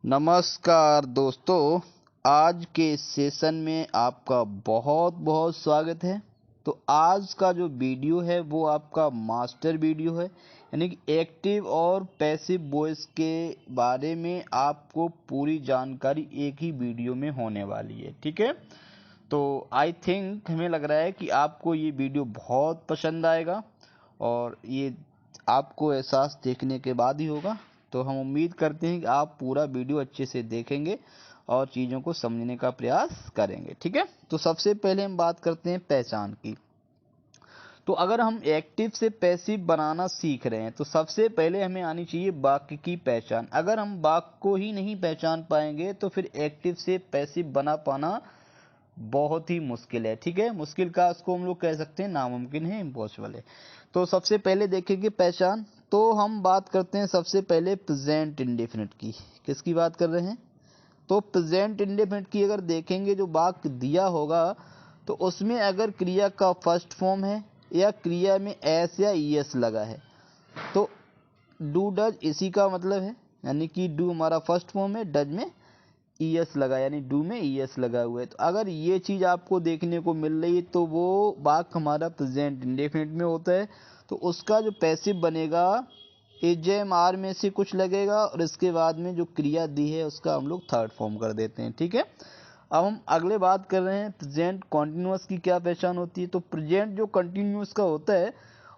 नमस्कार दोस्तों, आज के सेशन में आपका बहुत बहुत स्वागत है। तो आज का जो वीडियो है वो आपका मास्टर वीडियो है, यानी कि एक्टिव और पैसिव वॉइस के बारे में आपको पूरी जानकारी एक ही वीडियो में होने वाली है। ठीक है, तो आई थिंक हमें लग रहा है कि आपको ये वीडियो बहुत पसंद आएगा और ये आपको एहसास देखने के बाद ही होगा। तो हम उम्मीद करते हैं कि आप पूरा वीडियो अच्छे से देखेंगे और चीज़ों को समझने का प्रयास करेंगे। ठीक है, तो सबसे पहले हम बात करते हैं पहचान की। तो अगर हम एक्टिव से पैसिव बनाना सीख रहे हैं तो सबसे पहले हमें आनी चाहिए वाक्य की पहचान। अगर हम वाक्य को ही नहीं पहचान पाएंगे तो फिर एक्टिव से पैसिव बना पाना बहुत ही मुश्किल है। ठीक है, मुश्किल का उसको हम लोग कह सकते हैं नामुमकिन है, इम्पॉसिबल है। तो सबसे पहले देखेंगे पहचान। तो हम बात करते हैं सबसे पहले प्रेजेंट इंडेफिनिट की। किसकी बात कर रहे हैं? तो प्रेजेंट इंडेफिनिट की अगर देखेंगे, जो वाक्य दिया होगा तो उसमें अगर क्रिया का फर्स्ट फॉर्म है या क्रिया में एस या ईएस लगा है तो डू डज इसी का मतलब है, यानी कि डू हमारा फर्स्ट फॉर्म है, डज में ईएस लगा, यानी डू में ईएस लगा हुआ है। तो अगर ये चीज़ आपको देखने को मिल रही है तो वो वाक्य हमारा प्रेजेंट इंडेफिनिट में होता है। तो उसका जो पैसिव बनेगा एज एम आर में से कुछ लगेगा और इसके बाद में जो क्रिया दी है उसका हम लोग थर्ड फॉर्म कर देते हैं। ठीक है, अब हम अगले बात कर रहे हैं प्रेजेंट कॉन्टिन्यूअस की क्या पहचान होती है। तो प्रेजेंट जो कंटिन्यूअस का होता है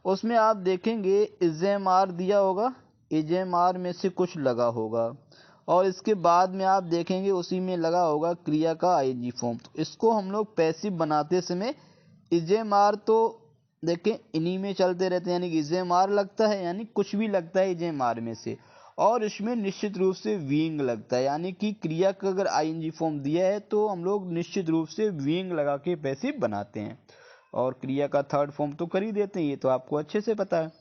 उसमें आप देखेंगे एज एम आर दिया होगा, एज एम आर में से कुछ लगा होगा और इसके बाद में आप देखेंगे उसी में लगा होगा क्रिया का आईएनजी फॉर्म। तो इसको हम लोग पैसिव बनाते समय इजेमार तो देखें इन्हीं में चलते रहते हैं, यानी कि इजेमार लगता है, यानी कुछ भी लगता है इजेमार में से, और इसमें निश्चित रूप से वीइंग लगता है, यानी कि क्रिया का अगर आईएनजी फॉर्म दिया है तो हम लोग निश्चित रूप से वीइंग लगा के पैसिव बनाते हैं और क्रिया का थर्ड फॉर्म तो कर ही देते हैं, ये तो आपको अच्छे से पता है।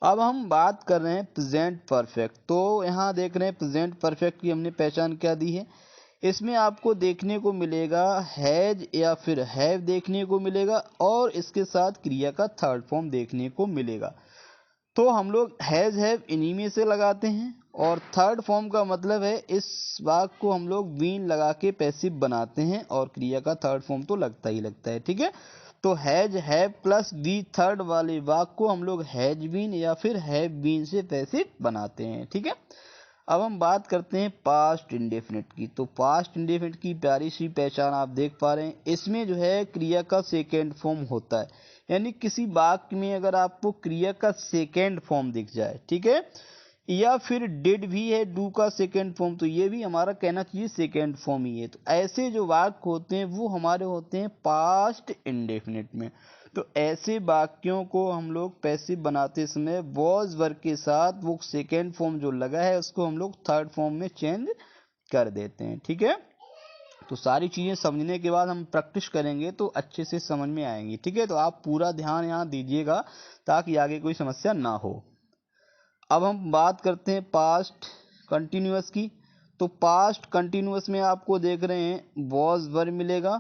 अब हम बात कर रहे हैं प्रेजेंट परफेक्ट। तो यहाँ देख रहे हैं प्रेजेंट परफेक्ट की हमने पहचान क्या दी है। इसमें आपको देखने को मिलेगा हैज या फिर हैव देखने को मिलेगा और इसके साथ क्रिया का थर्ड फॉर्म देखने को मिलेगा। तो हम लोग हैज हैव इन्हीं में से लगाते हैं और थर्ड फॉर्म का मतलब है इस वाक्य को हम लोग बीन लगा के पैसिव बनाते हैं और क्रिया का थर्ड फॉर्म तो लगता ही लगता है। ठीक है, तो has have plus be third वाले वाक्य को हम लोग हैज बीन या फिर हैव बीन से पैसिव बनाते हैं। ठीक है, अब हम बात करते हैं पास्ट इंडेफिनिट की। तो पास्ट इंडेफिनिट की प्यारी सी पहचान आप देख पा रहे हैं। इसमें जो है क्रिया का सेकेंड फॉर्म होता है, यानी किसी वाक्य में अगर आपको क्रिया का सेकेंड फॉर्म दिख जाए, ठीक है, या फिर डिड भी है डू का सेकेंड फॉर्म, तो ये भी हमारा कहना चाहिए सेकेंड फॉर्म ही है। तो ऐसे जो वाक्य होते हैं वो हमारे होते हैं पास्ट इंडेफिनिट में। तो ऐसे वाक्यों को हम लोग पैसिव बनाते समय वॉज वर्ग के साथ वो सेकेंड फॉर्म जो लगा है उसको हम लोग थर्ड फॉर्म में चेंज कर देते हैं। ठीक है, तो सारी चीज़ें समझने के बाद हम प्रैक्टिस करेंगे तो अच्छे से समझ में आएंगी। ठीक है, तो आप पूरा ध्यान यहाँ दीजिएगा ताकि आगे कोई समस्या ना हो। अब हम बात करते हैं पास्ट कंटिन्यूअस की। तो पास्ट कंटिन्यूअस में आपको देख रहे हैं वॉज वर्ब मिलेगा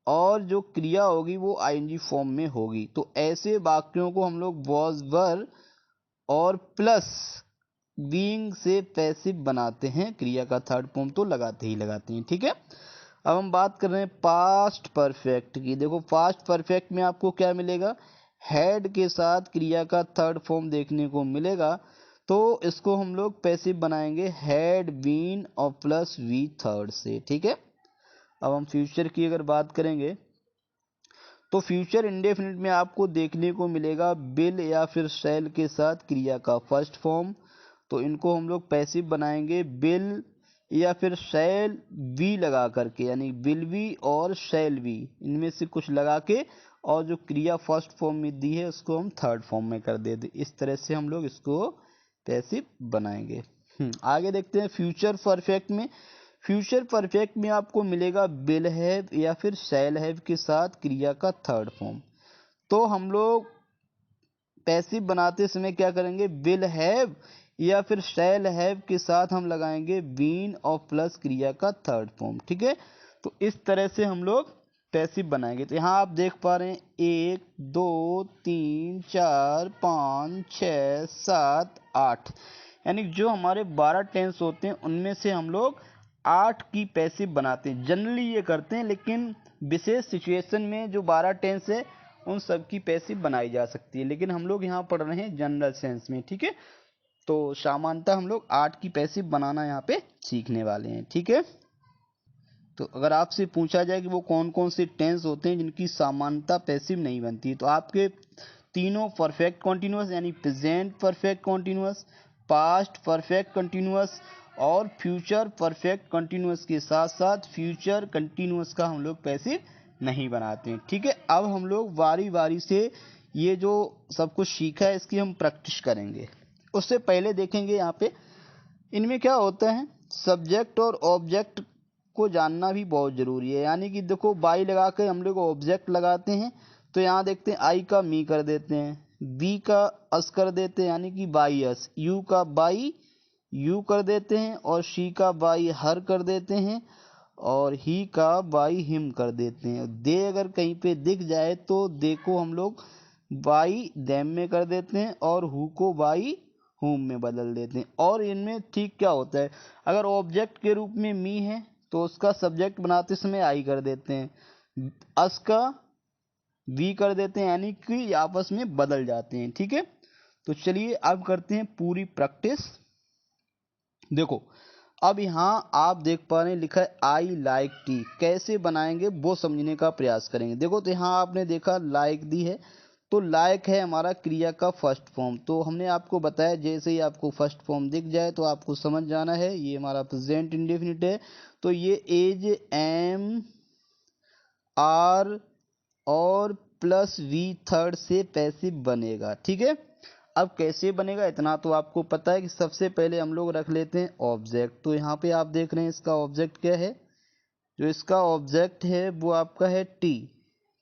और जो क्रिया होगी वो आईएनजी फॉर्म में होगी। तो ऐसे वाक्यों को हम लोग वॉज वर्ब और प्लस बीइंग से पैसिव बनाते हैं, क्रिया का थर्ड फॉर्म तो लगाते ही लगाते हैं। ठीक है, अब हम बात कर रहे हैं पास्ट परफेक्ट की। देखो पास्ट परफेक्ट में आपको क्या मिलेगा, हैड के साथ क्रिया का थर्ड फॉर्म देखने को मिलेगा। तो इसको हम लोग पैसिव बनाएंगे हैड बीन और प्लस वी थर्ड से। ठीक है, अब हम फ्यूचर की अगर बात करेंगे तो फ्यूचर इंडेफिनिट में आपको देखने को मिलेगा बिल या फिर शैल के साथ क्रिया का फर्स्ट फॉर्म। तो इनको हम लोग पैसिव बनाएंगे बिल या फिर शैल वी लगा करके, यानी विल वी और शैल वी इनमें से कुछ लगा के, और जो क्रिया फर्स्ट फॉर्म में दी है उसको हम थर्ड फॉर्म में कर देते। इस तरह से हम लोग इसको पैसिव बनाएंगे। आगे देखते हैं फ्यूचर परफेक्ट में। फ्यूचर परफेक्ट में आपको मिलेगा विल हैव या फिर शैल हैव के साथ क्रिया का थर्ड फॉर्म। तो हम लोग पैसिव बनाते समय क्या करेंगे, विल हैव या फिर शैल हैव के साथ हम लगाएंगे बीन और प्लस क्रिया का थर्ड फॉर्म। ठीक है, तो इस तरह से हम लोग पैसिव बनाएंगे। तो यहाँ आप देख पा रहे हैं 1 2 3 4 5 6 7 8, यानी जो हमारे 12 टेंस होते हैं उनमें से हम लोग 8 की पैसिव बनाते हैं। जनरली ये करते हैं, लेकिन विशेष सिचुएशन में जो 12 टेंस है उन सब की पैसिव बनाई जा सकती है, लेकिन हम लोग यहाँ पढ़ रहे हैं जनरल सेंस में। ठीक है, तो सामान्यतः हम लोग 8 की पैसिव बनाना यहाँ पे सीखने वाले हैं। ठीक है, तो अगर आपसे पूछा जाए कि वो कौन कौन से टेंस होते हैं जिनकी सामान्यता पैसिव नहीं बनती है, तो आपके तीनों परफेक्ट कॉन्टिन्यूअस यानी present perfect continuous, past perfect continuous और फ्यूचर परफेक्ट कंटिन्यूअस के साथ साथ फ्यूचर कंटिन्यूअस का हम लोग पैसिव नहीं बनाते हैं। ठीक है, अब हम लोग बारी बारी से ये जो सब कुछ सीखा है इसकी हम प्रैक्टिस करेंगे। उससे पहले देखेंगे यहाँ पे इनमें क्या होता है, सब्जेक्ट और ऑब्जेक्ट को जानना भी बहुत ज़रूरी है। यानी कि देखो बाई लगा के हम लोग ऑब्जेक्ट लगाते हैं, तो यहाँ देखते हैं आई का मी कर देते हैं, बी का अस कर देते हैं यानी कि बाई अस, यू का बाई यू कर देते हैं और शी का बाई हर कर देते हैं और ही का बाई हिम कर देते हैं। दे अगर कहीं पे दिख जाए तो दे को हम लोग बाई देम में कर देते हैं और हु को बाई हुम में बदल देते हैं। और इनमें ठीक क्या होता है, अगर ऑब्जेक्ट के रूप में मी है तो उसका सब्जेक्ट बनाते समय आई कर देते हैं, अस का वी कर देते हैं, यानी कि आपस में बदल जाते हैं। ठीक है, तो चलिए अब करते हैं पूरी प्रैक्टिस। देखो अब यहाँ आप देख पा रहे हैं लिखा है आई लाइक टी, कैसे बनाएंगे वो समझने का प्रयास करेंगे। देखो तो यहाँ आपने देखा लाइक दी है, तो लाइक है हमारा क्रिया का फर्स्ट फॉर्म। तो हमने आपको बताया जैसे ही आपको फर्स्ट फॉर्म दिख जाए तो आपको समझ जाना है ये हमारा प्रेजेंट इंडेफिनिट है। तो ये एज एम आर और प्लस वी थर्ड से पैसिव बनेगा। ठीक है, अब कैसे बनेगा इतना तो आपको पता है कि सबसे पहले हम लोग रख लेते हैं ऑब्जेक्ट। तो यहाँ पे आप देख रहे हैं इसका ऑब्जेक्ट क्या है, जो इसका ऑब्जेक्ट है वो आपका है टी।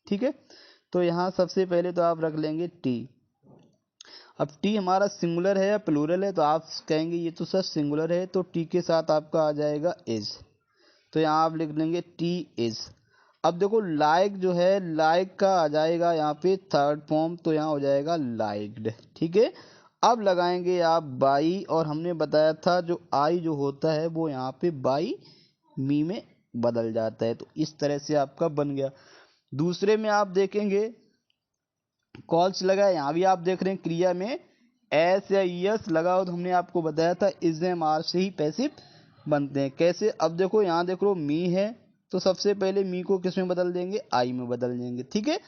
ठीक है, तो यहाँ सबसे पहले तो आप रख लेंगे टी। अब टी हमारा सिंगुलर है या प्लूरल है, तो आप कहेंगे ये तो सर सिंगुलर है, तो टी के साथ आपका आ जाएगा इज, तो यहाँ आप लिख लेंगे टी इज। अब देखो लाइक जो है, लाइक का आ जाएगा यहाँ पे थर्ड फॉर्म, तो यहाँ हो जाएगा लाइक्ड। ठीक है, अब लगाएंगे आप बाई, और हमने बताया था जो आई जो होता है वो यहाँ पे बाई मी में बदल जाता है, तो इस तरह से आपका बन गया। दूसरे में आप देखेंगे कॉल्स लगा है, यहाँ भी आप देख रहे हैं क्रिया में एस या यस लगा हो, तो हमने आपको बताया था इज एम आर से ही पैसिव बनते हैं। कैसे, अब देखो यहाँ देख लो मी है, तो सबसे पहले मी को किस में बदल देंगे, आई में बदल देंगे। ठीक है,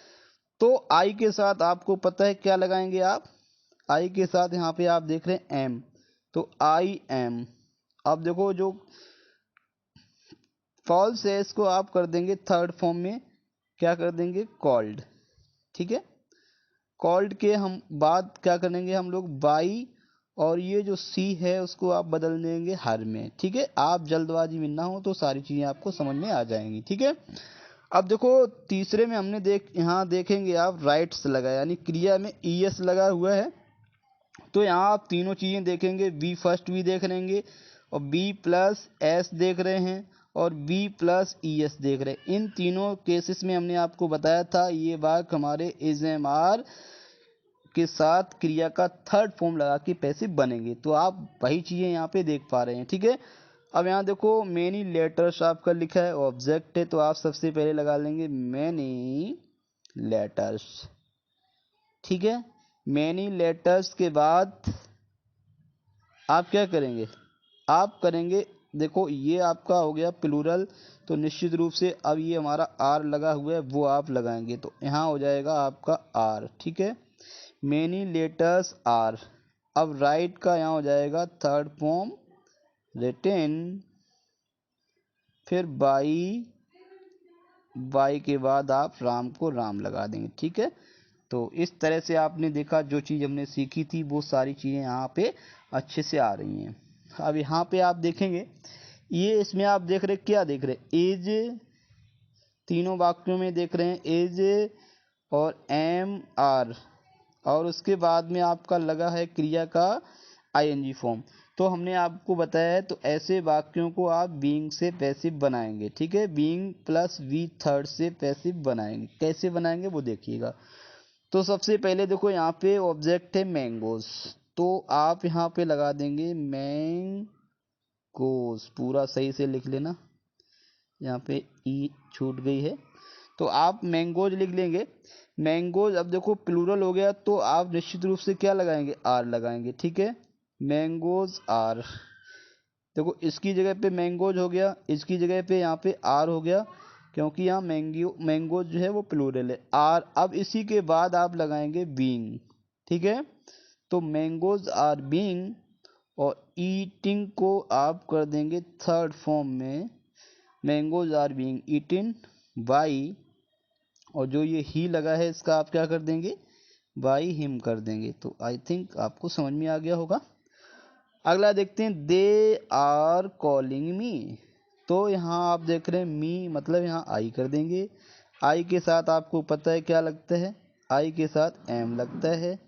तो आई के साथ आपको पता है क्या लगाएंगे आप, आई के साथ यहाँ पे आप देख रहे हैं एम, तो आई एम। अब देखो जो फॉल्स है इसको आप कर देंगे थर्ड फॉर्म में, क्या कर देंगे, कॉल्ड। ठीक है, कॉल्ड के हम बाद क्या करेंगे हम लोग बाई, और ये जो सी है उसको आप बदल देंगे हर में। ठीक है, आप जल्दबाजी में ना हो तो सारी चीज़ें आपको समझ में आ जाएंगी। ठीक है, अब देखो तीसरे में हमने यहाँ देखेंगे आप राइट्स लगा, यानी क्रिया में ई एस लगा हुआ है, तो यहाँ आप तीनों चीज़ें देखेंगे, बी फर्स्ट भी देख लेंगे और बी प्लस एस देख रहे हैं और बी प्लस ई एस देख रहे हैं। इन तीनों केसेस में हमने आपको बताया था ये वाक्य हमारे इज एम आर के साथ क्रिया का थर्ड फॉर्म लगा के पैसिव बनेंगे, तो आप वही चीज़ें यहाँ पे देख पा रहे हैं। ठीक है, अब यहाँ देखो मैनी लेटर्स आपका लिखा है, ऑब्जेक्ट है, तो आप सबसे पहले लगा लेंगे मैनी लेटर्स। ठीक है, मैनी लेटर्स के बाद आप क्या करेंगे, आप करेंगे, देखो ये आपका हो गया प्लूरल, तो निश्चित रूप से अब ये हमारा आर लगा हुआ है वो आप लगाएंगे, तो यहाँ हो जाएगा आपका आर। ठीक है, मैनी लेटर्स आर। अब राइट का यहाँ हो जाएगा थर्ड फॉर्म रिटेन, फिर बाई, बाई के बाद आप राम को राम लगा देंगे। ठीक है, तो इस तरह से आपने देखा जो चीज़ हमने सीखी थी वो सारी चीज़ें यहाँ पे अच्छे से आ रही हैं। अब यहाँ पे आप देखेंगे ये इसमें आप देख रहे क्या देख रहे, एज, तीनों वाक्यों में देख रहे हैं एज और एम आर, और उसके बाद में आपका लगा है क्रिया का आईएनजी फॉर्म। तो हमने आपको बताया है, तो ऐसे वाक्यों को आप बीइंग से पैसिव बनाएंगे। ठीक है, बीइंग प्लस वी थर्ड से पैसिव बनाएंगे। कैसे बनाएंगे वो देखिएगा। तो सबसे पहले देखो यहाँ पे ऑब्जेक्ट है मैंगोज, तो आप यहाँ पे लगा देंगे मैंगोज, पूरा सही से लिख लेना, यहाँ पे ई छूट गई है, तो आप मैंगोज लिख लेंगे। मैंगोज, अब देखो प्लूरल हो गया तो आप निश्चित रूप से क्या लगाएंगे, आर लगाएंगे, ठीक है, मैंगोज आर। देखो इसकी जगह पे मैंगोज हो गया, इसकी जगह पे यहाँ पे आर हो गया, क्योंकि यहाँ मैंगोज जो है वो प्लूरल है, आर। अब इसी के बाद आप लगाएंगे बीइंग, ठीक है, तो मैंगोज आर बीइंग, और ईटिंग को आप कर देंगे थर्ड फॉर्म में, मैंगोज आर बीइंग ईटिन बाई, और जो ये ही लगा है इसका आप क्या कर देंगे, बाई हिम कर देंगे। तो आई थिंक आपको समझ में आ गया होगा। अगला देखते हैं, दे आर कॉलिंग मी। तो यहाँ आप देख रहे हैं मी मतलब यहाँ आई कर देंगे, आई के साथ आपको पता है क्या लगता है, आई के साथ एम लगता है,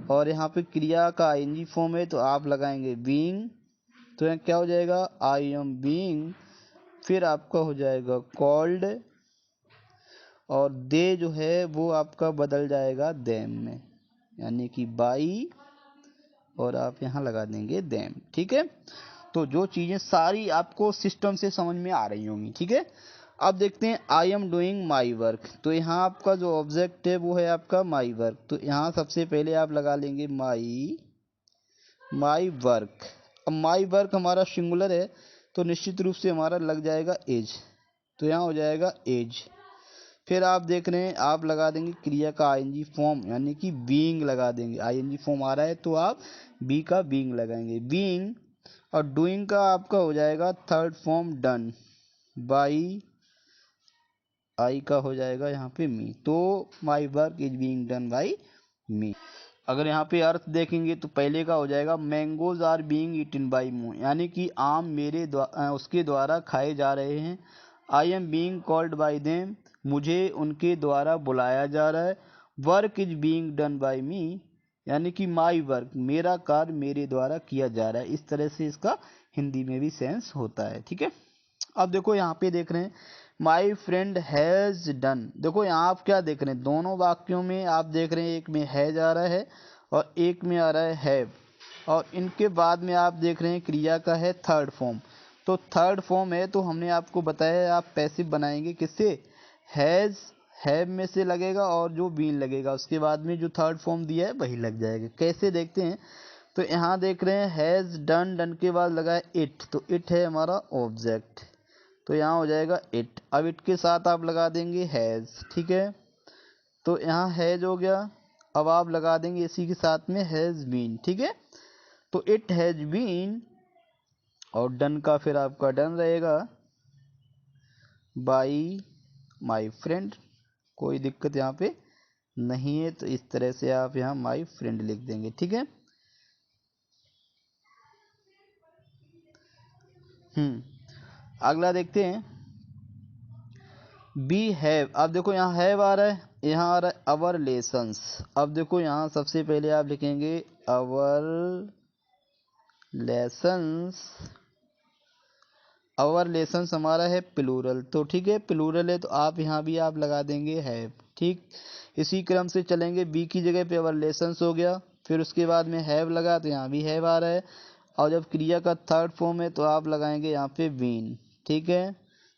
और यहाँ पे क्रिया का आईएनजी फॉर्म है तो आप लगाएंगे बीइंग, तो यहाँ क्या हो जाएगा, आई एम बीइंग, फिर आपका हो जाएगा कॉल्ड, और दे जो है वो आपका बदल जाएगा देम में, यानी कि बाई, और आप यहाँ लगा देंगे देम, ठीक है। तो जो चीज़ें सारी आपको सिस्टम से समझ में आ रही होंगी, ठीक है। अब देखते हैं, I am doing my work, तो यहाँ आपका जो ऑब्जेक्ट है वो है आपका माई वर्क, तो यहाँ सबसे पहले आप लगा लेंगे माई वर्क। अब माई वर्क हमारा सिंगुलर है तो निश्चित रूप से हमारा लग जाएगा एज, तो यहाँ हो जाएगा एज। फिर आप देख रहे हैं, आप लगा देंगे क्रिया का आईएनजी फॉर्म, यानी कि बीइंग लगा देंगे, आईएनजी फॉर्म आ रहा है तो आप बी का बीइंग लगाएंगे, बीइंग, और डूइंग का आपका हो जाएगा third form done by, I का हो जाएगा यहाँ पे मी, तो my work is being done by me. अगर यहाँ पे अर्थ देखेंगे तो पहले का हो जाएगा mangoes are being eaten by me, यानी कि आम उसके द्वारा खाए जा रहे हैं। I am being called by them, मुझे उनके द्वारा बुलाया जा रहा है। Work is being done by me, यानी कि माई वर्क, मेरा कार्य मेरे द्वारा किया जा रहा है। इस तरह से इसका हिंदी में भी सेंस होता है, ठीक है। अब देखो यहाँ पे देख रहे हैं, माई फ्रेंड हैज़ डन। देखो यहाँ आप क्या देख रहे हैं, दोनों वाक्यों में आप देख रहे हैं, एक में हैज आ रहा है और एक में आ रहा है हैव, और इनके बाद में आप देख रहे हैं क्रिया का है थर्ड फॉर्म। तो थर्ड फॉर्म है तो हमने आपको बताया आप पैसिव बनाएंगे किससे, हैज़, हैव में से लगेगा और जो बीन लगेगा उसके बाद में जो थर्ड फॉर्म दिया है वही लग जाएगा। कैसे देखते हैं, तो यहाँ देख रहे हैं हैज़ डन, डन के बाद लगा है इट, तो इट है हमारा ऑब्जेक्ट, तो यहाँ हो जाएगा इट। अब इट के साथ आप लगा देंगे हैज़, ठीक है, तो यहाँ हैज हो गया। अब आप लगा देंगे इसी के साथ में हैज़ बीन, ठीक है, तो इट हैज़ बीन, और डन का फिर आपका डन रहेगा बाई माई फ्रेंड, कोई दिक्कत यहाँ पे नहीं है, तो इस तरह से आप यहाँ माई फ्रेंड लिख देंगे, ठीक है। अगला देखते हैं, बी हैव। अब देखो यहाँ हैव आ रहा है, यहाँ आ रहा है अवर लेसन्स। अब देखो यहाँ सबसे पहले आप लिखेंगे अवर लेसन्स, अवर लेसन्स हमारा है प्लूरल, तो ठीक है, प्लूरल है तो आप यहाँ भी आप लगा देंगे हैव, ठीक। इसी क्रम से चलेंगे, बी की जगह पे अवर लेसन्स हो गया, फिर उसके बाद में हैव लगा तो यहाँ भी हैव आ रहा है, और जब क्रिया का थर्ड फॉर्म है तो आप लगाएंगे यहाँ पे बीन, ठीक है,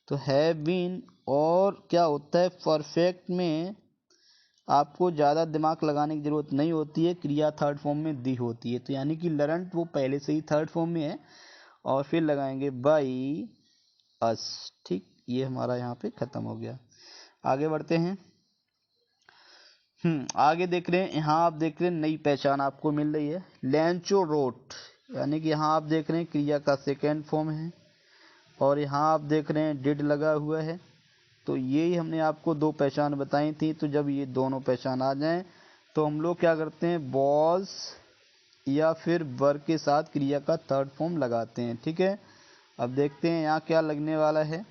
तो हैव बीन। और क्या होता है, परफेक्ट में आपको ज़्यादा दिमाग लगाने की ज़रूरत नहीं होती है, क्रिया थर्ड फॉर्म में दी होती है, तो यानी कि लरंट वो पहले से ही थर्ड फॉर्म में है, और फिर लगाएंगे बाई अस, ठीक, ये हमारा यहाँ पे ख़त्म हो गया। आगे बढ़ते हैं। आगे देख रहे हैं, यहाँ आप देख रहे हैं नई पहचान आपको मिल रही है, लैंचो रोट, यानी कि यहाँ आप देख रहे हैं क्रिया का सेकेंड फॉर्म है, और यहाँ आप देख रहे हैं डिड लगा हुआ है, तो ये ही हमने आपको दो पहचान बताई थी। तो जब ये दोनों पहचान आ जाएं तो हम लोग क्या करते हैं, बॉज या फिर वर के साथ क्रिया का थर्ड फॉर्म लगाते हैं, ठीक है। अब देखते हैं यहाँ क्या लगने वाला है,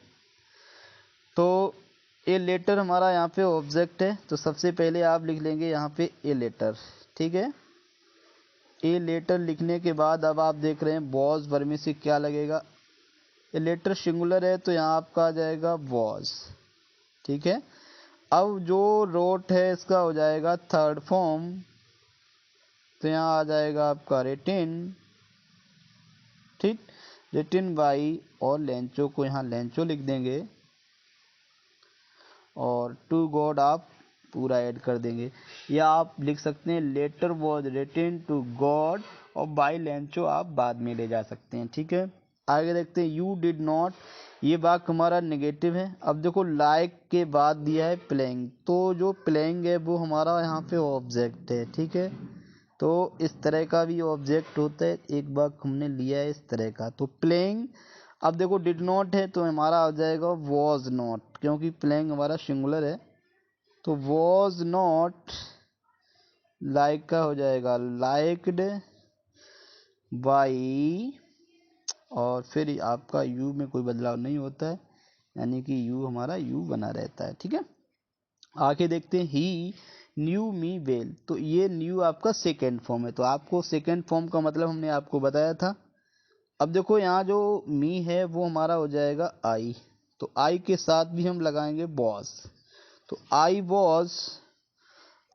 तो ए लेटर हमारा यहाँ पे ऑब्जेक्ट है, तो सबसे पहले आप लिख लेंगे यहाँ पे ए लेटर, ठीक है। ए लेटर लिखने के बाद अब आप देख रहे हैं बॉज वर में से क्या लगेगा, ए लेटर सिंगुलर है तो यहाँ आपका आ जाएगा बॉज, ठीक है। अब जो रोट है इसका हो जाएगा थर्ड फॉर्म, तो यहाँ आ जाएगा आपका रिटिन, ठीक, रिटिन बाई, और लेंचो को यहाँ लेंचो लिख देंगे, और टू गॉड आप पूरा ऐड कर देंगे। या आप लिख सकते हैं letter was written to God, और बाई लेंचो आप बाद में ले जा सकते हैं, ठीक है। आगे देखते हैं यू डिड नॉट, ये वाक्य हमारा नेगेटिव है। अब देखो लाइक के बाद दिया है प्लेइंग, तो जो प्लेइंग है वो हमारा यहाँ पे ऑब्जेक्ट है, ठीक है। तो इस तरह का भी ऑब्जेक्ट होता है, एक वाक्य हमने लिया है इस तरह का, तो प्लेइंग। अब देखो डिड नॉट है तो हमारा आ जाएगा वॉज नॉट, क्योंकि प्लेइंग हमारा सिंगुलर है, तो वॉज नॉट लाइक का हो जाएगा लाइक्ड बाई, और फिर आपका यू में कोई बदलाव नहीं होता है, यानी कि यू हमारा यू बना रहता है, ठीक है। आगे देखते हैं ही न्यू मी वेल, तो ये न्यू आपका सेकेंड फॉर्म है, तो आपको सेकेंड फॉर्म का मतलब हमने आपको बताया था। अब देखो यहाँ जो मी है वो हमारा हो जाएगा आई, तो आई के साथ भी हम लगाएंगे वॉज, तो आई वॉज।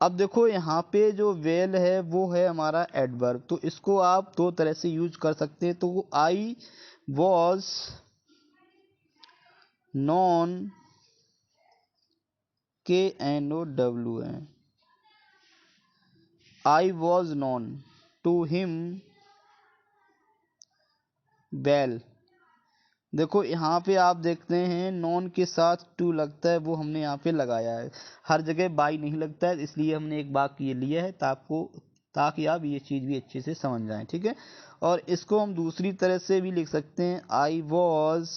अब देखो यहाँ पे जो वेल है वो है हमारा एडवर्ब, तो इसको आप दो तरह से यूज कर सकते हैं। तो I was known, KNOWN, I was known to him well. देखो यहाँ पे आप देखते हैं नॉन के साथ टू लगता है, वो हमने यहाँ पे लगाया है, हर जगह बाई नहीं लगता है, इसलिए हमने एक वाक्य ये लिया है ताकि आप ये चीज़ भी अच्छे से समझ जाएं, ठीक है। और इसको हम दूसरी तरह से भी लिख सकते हैं, I was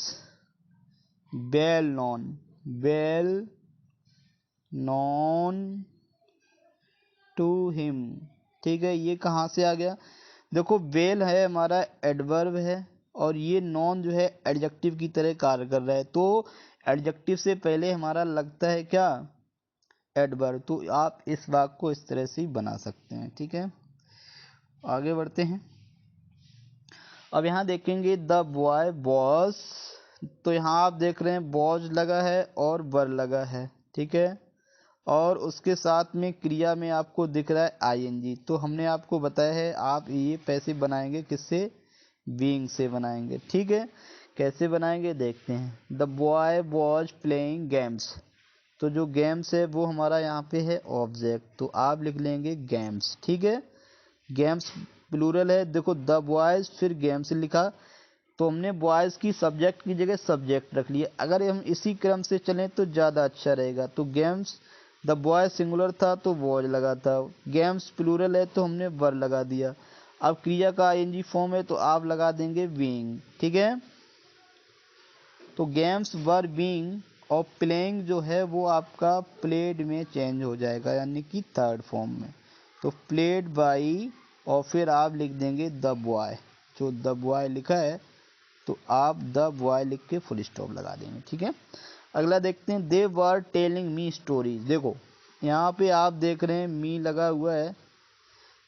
well known to him, ठीक है। ये कहाँ से आ गया, देखो वेल है हमारा एडवर्ब है, और ये नॉन जो है एडजेक्टिव की तरह कार्य कर रहा है, तो एडजेक्टिव से पहले हमारा लगता है क्या, एडवर्ब। तो आप इस वाक्य को इस तरह से ही बना सकते हैं, ठीक है। आगे बढ़ते हैं। अब यहाँ देखेंगे द बॉय वॉज, तो यहाँ आप देख रहे हैं वॉज लगा है और वर लगा है, ठीक है, और उसके साथ में क्रिया में आपको दिख रहा है ING। तो हमने आपको बताया है आप ये पैसे बनाएंगे किससे, बीइंग से बनाएंगे, ठीक है। कैसे बनाएंगे देखते हैं। The boy was playing games, तो जो गेम्स है वो हमारा यहाँ पे है ऑब्जेक्ट, तो आप लिख लेंगे गेम्स, ठीक है। गेम्स प्लूरल है, देखो द बॉयज फिर गेम्स लिखा, तो हमने बॉयज की सब्जेक्ट की जगह सब्जेक्ट रख लिया। अगर हम इसी क्रम से चलें तो ज़्यादा अच्छा रहेगा। तो गेम्स, द बॉय सिंगुलर था तो वॉज लगा था, गेम्स प्लूरल है तो हमने वर लगा दिया। अब क्रिया का ING फॉर्म है तो आप लगा देंगे बीइंग, ठीक है। तो गेम्स वर बीइंग, और प्लेइंग जो है वो आपका प्लेड में चेंज हो जाएगा, यानी कि थर्ड फॉर्म में। तो प्लेड बाई, और फिर आप लिख देंगे द बॉय, जो द बॉय लिखा है तो आप द बॉय लिख के फुल स्टॉप लगा देंगे, ठीक है। अगला देखते हैं, दे वर टेलिंग मी स्टोरीज। देखो यहाँ पे आप देख रहे हैं मी लगा हुआ है,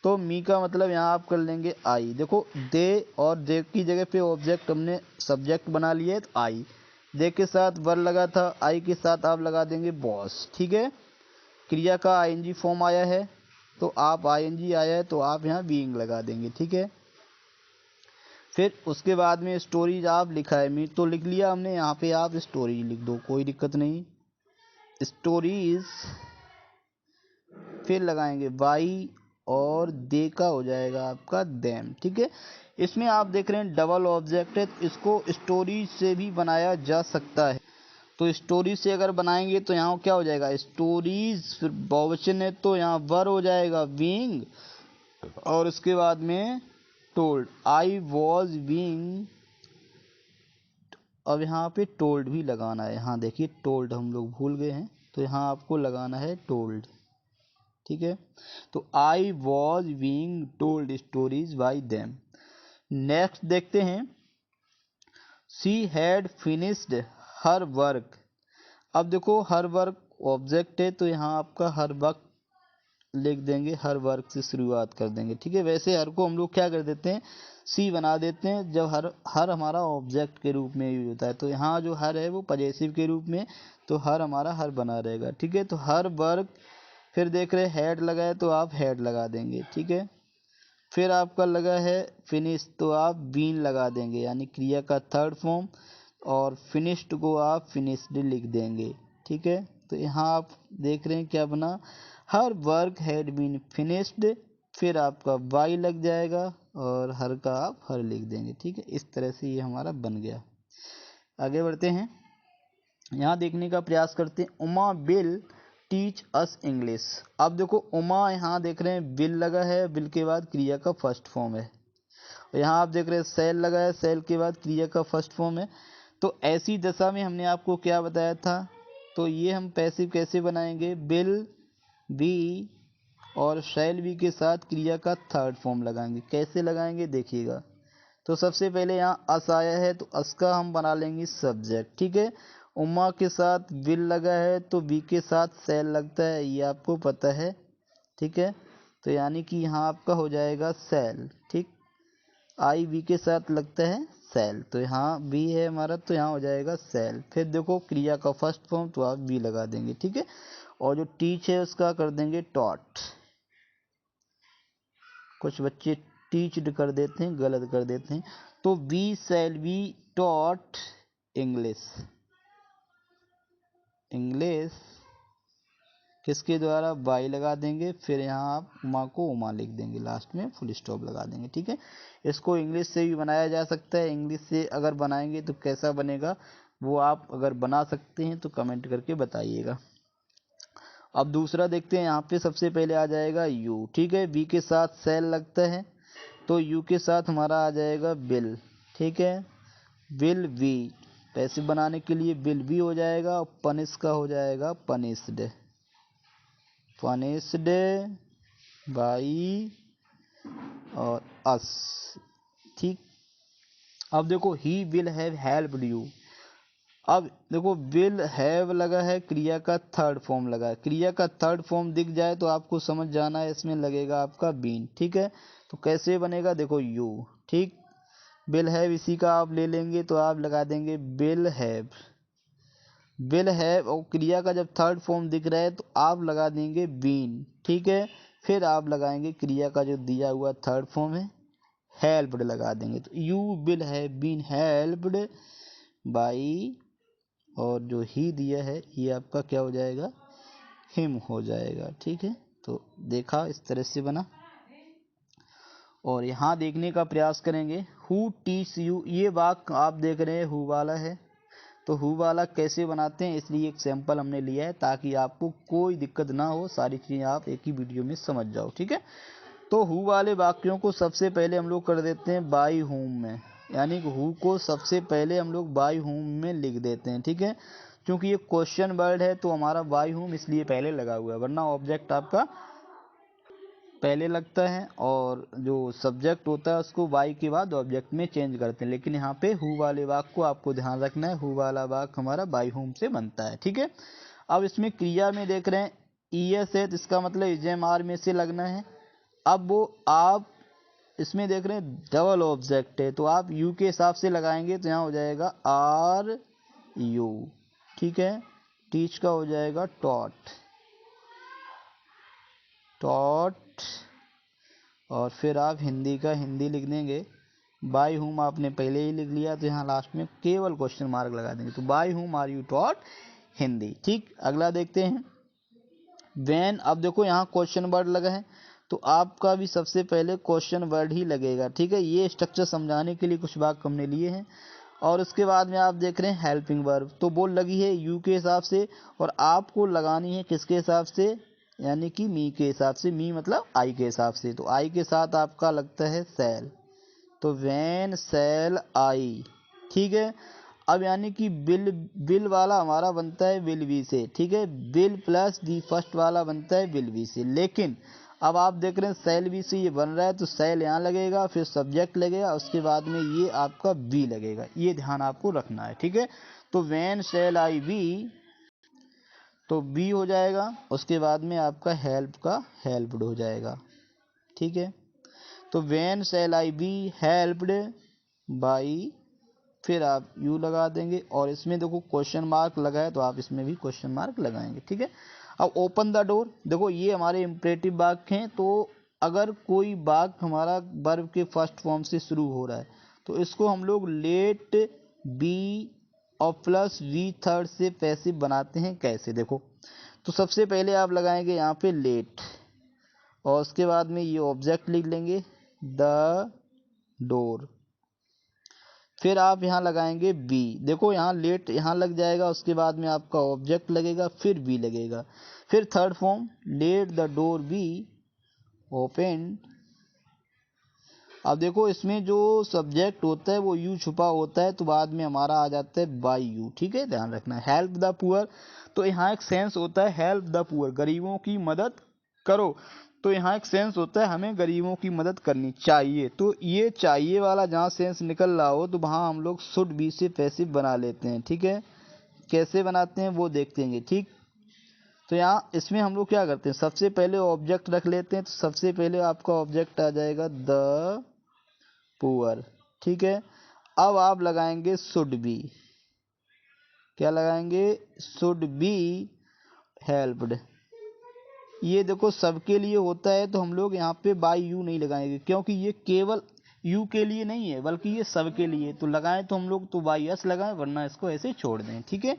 तो मी का मतलब यहाँ आप कर लेंगे आई। देखो दे और दे की जगह पे ऑब्जेक्ट हमने सब्जेक्ट बना लिया है, तो आई, दे के साथ वर लगा था, आई के साथ आप लगा देंगे बॉस, ठीक है। क्रिया का ING फॉर्म आया है, तो आप ING आया है तो आप यहाँ बीइंग लगा देंगे, ठीक है। फिर उसके बाद में स्टोरीज आप लिखा है मी, तो लिख लिया हमने, यहाँ पे आप स्टोरी लिख दो, कोई दिक्कत नहीं, स्टोरीज, फिर लगाएंगे बाई, और दे का हो जाएगा आपका देम, ठीक है। इसमें आप देख रहे हैं डबल ऑब्जेक्ट है, इसको स्टोरी से भी बनाया जा सकता है। तो स्टोरी से अगर बनाएंगे तो यहाँ क्या हो जाएगा, स्टोरीज, फिर बहुवचन है तो यहाँ वर हो जाएगा बीइंग, और उसके बाद में टोल्ड, आई वॉज बीइंग। अब यहाँ पे टोल्ड भी लगाना है, यहाँ देखिए टोल्ड हम लोग भूल गए हैं, तो यहाँ आपको लगाना है टोल्ड, ठीक है। तो I was being told stories by them. Next देखते हैं, she had finished her work. अब देखो हर वर्क ऑब्जेक्ट है, तो यहाँ आपका हर वर्क लिख देंगे, हर वर्क से शुरुआत कर देंगे, ठीक है। वैसे हर को हम लोग क्या कर देते हैं, सी बना देते हैं जब हर हमारा ऑब्जेक्ट के रूप में यूज होता है, तो यहाँ जो हर है वो पजेसिव के रूप में, तो हर हमारा हर बना रहेगा, ठीक है। तो हर वर्क, फिर देख रहे हेड लगा है तो आप हेड लगा देंगे, ठीक है। फिर आपका लगा है फिनिश, तो आप बीन लगा देंगे, यानी क्रिया का थर्ड फॉर्म, और फिनिश्ड को आप फिनिश्ड लिख देंगे। ठीक है, तो यहाँ आप देख रहे हैं क्या बना, her work had been finished, फिर आपका बाई लग जाएगा और हर का आप हर लिख देंगे। ठीक है, इस तरह से ये हमारा बन गया। आगे बढ़ते हैं, यहाँ देखने का प्रयास करते हैं। Uma will teach us English. अब देखो उमा, यहाँ देख रहे हैं विल लगा है, विल के बाद क्रिया का फर्स्ट फॉर्म है। और यहाँ आप देख रहे हैं सेल लगा है, सेल के बाद क्रिया का फर्स्ट फॉर्म है। तो ऐसी दशा में हमने आपको क्या बताया था, तो ये हम पैसिव कैसे बनाएंगे, विल बी और शैल बी के साथ क्रिया का थर्ड फॉर्म लगाएंगे। कैसे लगाएंगे देखिएगा। तो सबसे पहले यहाँ अस आया है, तो अस का हम बना लेंगे सब्जेक्ट। ठीक है, उमा के साथ विल लगा है तो बी के साथ सेल लगता है, ये आपको पता है। ठीक है, तो यानी कि यहाँ आपका हो जाएगा सेल। ठीक, आई बी के साथ लगता है सेल, तो यहाँ बी है हमारा, तो यहाँ हो जाएगा सेल। फिर देखो क्रिया का फर्स्ट फॉर्म, तो आप बी लगा देंगे। ठीक है, और जो टीच है उसका कर देंगे टॉट। कुछ बच्चे टीच्ड कर देते हैं, गलत कर देते हैं, तो we shall be taught English. English किसके द्वारा, बाई लगा देंगे, फिर यहाँ आप उमा को उमा लिख देंगे, लास्ट में फुल स्टॉप लगा देंगे। ठीक है, इसको इंग्लिश से भी बनाया जा सकता है। इंग्लिश से अगर बनाएंगे तो कैसा बनेगा, वो आप अगर बना सकते हैं तो कमेंट करके बताइएगा। अब दूसरा देखते हैं, यहाँ पे सबसे पहले आ जाएगा यू। ठीक है, बी के साथ सेल लगता है, तो यू के साथ हमारा आ जाएगा बिल। ठीक है, विल बी, पैसिव बनाने के लिए विल बी हो जाएगा, और पनिश का हो जाएगा पनिश्ड। पनिश्ड बाई और अस। ठीक, अब देखो he will have helped you. अब देखो विल हैव लगा है, क्रिया का थर्ड फॉर्म लगा है। क्रिया का थर्ड फॉर्म दिख जाए तो आपको समझ जाना है, इसमें लगेगा आपका बीन। ठीक है, तो कैसे बनेगा, देखो यू। ठीक, विल हैव इसी का आप ले लेंगे, तो आप लगा देंगे विल हैव। विल हैव और क्रिया का जब थर्ड फॉर्म दिख रहा है तो आप लगा देंगे बीन। ठीक है, फिर आप लगाएंगे क्रिया का जो दिया हुआ थर्ड फॉर्म है, हेल्प्ड लगा देंगे। तो you will have been helped by, और जो ही दिया है ये आपका क्या हो जाएगा, हिम हो जाएगा। ठीक है, तो देखा इस तरह से बना। और यहाँ देखने का प्रयास करेंगे, हु टीच यू, ये वाक्य आप देख रहे हैं हु वाला है, तो हु वाला कैसे बनाते हैं, इसलिए एक सैंपल हमने लिया है ताकि आपको कोई दिक्कत ना हो, सारी चीज़ें आप एक ही वीडियो में समझ जाओ। ठीक है, तो हु वाले वाक्यों को सबसे पहले हम लोग कर देते हैं बाई होम में, यानी कि हु को सबसे पहले हम लोग बाई होम में लिख देते हैं। ठीक है, क्योंकि ये क्वेश्चन वर्ड है तो हमारा बाई होम इसलिए पहले लगा हुआ है, वरना ऑब्जेक्ट आपका पहले लगता है, और जो सब्जेक्ट होता है उसको बाई के बाद ऑब्जेक्ट में चेंज करते हैं। लेकिन यहाँ पे हु वाले वाक्य को आपको ध्यान रखना है, हु वाला वाक्य हमारा बाई होम से बनता है। ठीक है, अब इसमें क्रिया में देख रहे हैं ईएस है, तो इसका मतलब इजेमआर में से लगना है। अब वो आप इसमें देख रहे हैं डबल ऑब्जेक्ट है, तो आप यू के हिसाब से लगाएंगे, तो यहाँ हो जाएगा आर यू। ठीक है, टीच का हो जाएगा टॉट, टॉट, और फिर आप हिंदी का हिंदी लिख देंगे। बाई हुम आपने पहले ही लिख लिया, तो यहाँ लास्ट में केवल क्वेश्चन मार्क लगा देंगे, तो बाई हुम आर यू टॉट हिंदी। ठीक, अगला देखते हैं व्हेन। अब देखो यहाँ क्वेश्चन वर्ड लगा है, तो आपका भी सबसे पहले क्वेश्चन वर्ड ही लगेगा। ठीक है, ये स्ट्रक्चर समझाने के लिए कुछ वाक्य हमने लिए हैं। और उसके बाद में आप देख रहे हैं हेल्पिंग वर्ब, तो वो लगी है यू के हिसाब से, और आपको लगानी है किसके हिसाब से, यानी कि मी के हिसाब से। मी मतलब आई के हिसाब से, तो आई के साथ आपका लगता है सेल, तो व्हेन सेल आई। ठीक है, अब यानी कि बिल, बिल वाला हमारा बनता है विल बी से। ठीक है, बिल प्लस दी फर्स्ट वाला बनता है विल बी से, लेकिन अब आप देख रहे हैं सेल बी से ये बन रहा है, तो सेल यहाँ लगेगा, फिर सब्जेक्ट लगेगा, उसके बाद में ये आपका बी लगेगा, ये ध्यान आपको रखना है। ठीक है, तो व्हेन सेल आई बी, तो बी हो जाएगा, उसके बाद में आपका हेल्प का हेल्प्ड हो जाएगा। ठीक है, तो when shall I be helped by, फिर आप यू लगा देंगे, और इसमें देखो क्वेश्चन मार्क लगा है, तो आप इसमें भी क्वेश्चन मार्क लगाएंगे। ठीक है, अब ओपन द डोर, देखो ये हमारे इम्परेटिव वाक्य हैं, तो अगर कोई वाक्य हमारा वर्ब के फर्स्ट फॉर्म से शुरू हो रहा है तो इसको हम लोग लेट बी और प्लस वी थर्ड से पैसिव बनाते हैं। कैसे, देखो। तो सबसे पहले आप लगाएंगे यहाँ पे लेट और उसके बाद में ये ऑब्जेक्ट लिख लेंगे द डोर। फिर आप यहाँ लगाएंगे बी, देखो यहाँ लेट यहाँ लग जाएगा, उसके बाद में आपका ऑब्जेक्ट लगेगा, फिर बी लगेगा। फिर third form let the door be open. अब देखो इसमें जो सब्जेक्ट होता है वो यू छुपा होता है, तो बाद में हमारा आ जाता है बाय यू। ठीक है, ध्यान रखना। हेल्प द पुअर, तो यहाँ एक सेंस होता है हेल्प द पुअर, गरीबों की मदद करो। तो यहाँ एक सेंस होता है हमें गरीबों की मदद करनी चाहिए। तो ये चाहिए वाला जहाँ सेंस निकल रहा हो तो वहाँ हम लोग शुड बी से पैसिव बना लेते हैं। ठीक है, कैसे बनाते हैं वो देखते हैं। ठीक, तो यहाँ इसमें हम लोग क्या करते हैं, सबसे पहले ऑब्जेक्ट रख लेते हैं। तो सबसे पहले आपका ऑब्जेक्ट आ जाएगा द पुअर। ठीक है, अब आप लगाएंगे शुड बी। क्या लगाएंगे, शुड बी हेल्प्ड। ये देखो सबके लिए होता है तो हम लोग यहाँ पे बाय यू नहीं लगाएंगे, क्योंकि ये केवल यू के लिए नहीं है बल्कि ये सबके लिए। तो लगाएं तो हम लोग तो बाय एस लगाएं, वरना इसको ऐसे छोड़ दें। ठीक है,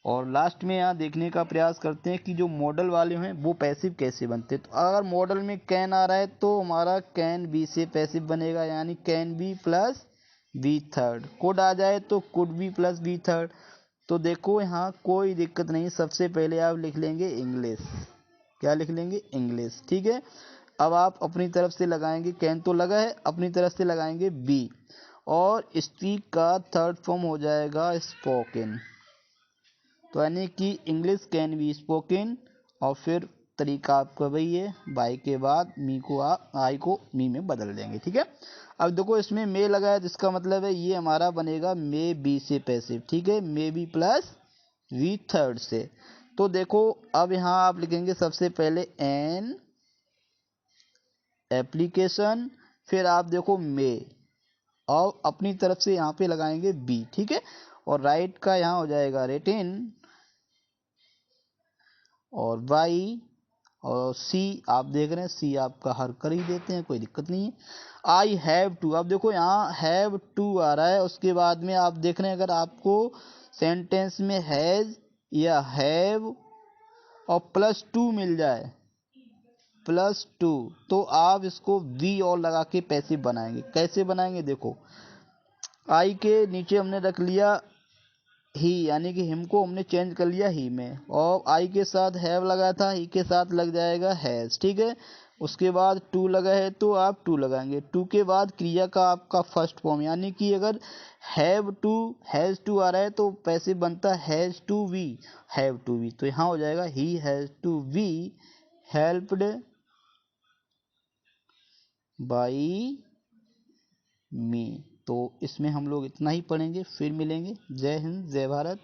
और लास्ट में यहाँ देखने का प्रयास करते हैं कि जो मॉडल वाले हैं वो पैसिव कैसे बनते हैं। तो अगर मॉडल में कैन आ रहा है तो हमारा कैन बी से पैसिव बनेगा, यानी can be plus be third. Could आ जाए तो could be plus be third. तो देखो यहाँ कोई दिक्कत नहीं, सबसे पहले आप लिख लेंगे इंग्लिश। क्या लिख लेंगे, इंग्लिश। ठीक है, अब आप अपनी तरफ से लगाएंगे, कैन तो लगा है, अपनी तरफ से लगाएंगे बी, और स्पीक का थर्ड फॉर्म हो जाएगा स्पोकन। तो यानी कि इंग्लिश कैन बी स्पोकन, और फिर तरीका आपका वही है, बाई के बाद मी को आई को मी में बदल देंगे। ठीक है, अब देखो इसमें मे लगा है, जिसका मतलब है ये हमारा बनेगा मे बी से पैसिव। ठीक है, may be plus V third से। तो देखो अब यहाँ आप लिखेंगे सबसे पहले एन एप्लीकेशन, फिर आप देखो मे, और अपनी तरफ से यहाँ पे लगाएंगे बी। ठीक है, और राइट का यहाँ हो जाएगा रिटिन, और वाई, और सी आप देख रहे हैं सी आपका हर कर ही देते हैं, कोई दिक्कत नहीं है। आई हैव टू, अब देखो यहाँ हैव टू आ रहा है, उसके बाद में आप देख रहे हैं अगर आपको सेंटेंस में हैज या हैव और प्लस टू मिल जाए, प्लस टू, तो आप इसको वी और लगा के पैसिव बनाएंगे। कैसे बनाएंगे, देखो आई के नीचे हमने रख लिया ही, यानी कि हिम को हमने चेंज कर लिया ही में, और आई के साथ हैव लगा था, ही के साथ लग जाएगा हैज। ठीक है, उसके बाद टू लगा है तो आप टू लगाएंगे। टू के बाद क्रिया का आपका फर्स्ट फॉर्म, यानी कि अगर हैव टू हैज टू आ रहा है तो पैसिव बनता has to be, have to be. तो यहाँ हो जाएगा he has to be helped by me. तो इसमें हम लोग इतना ही पढ़ेंगे, फिर मिलेंगे। जय हिंद, जय भारत।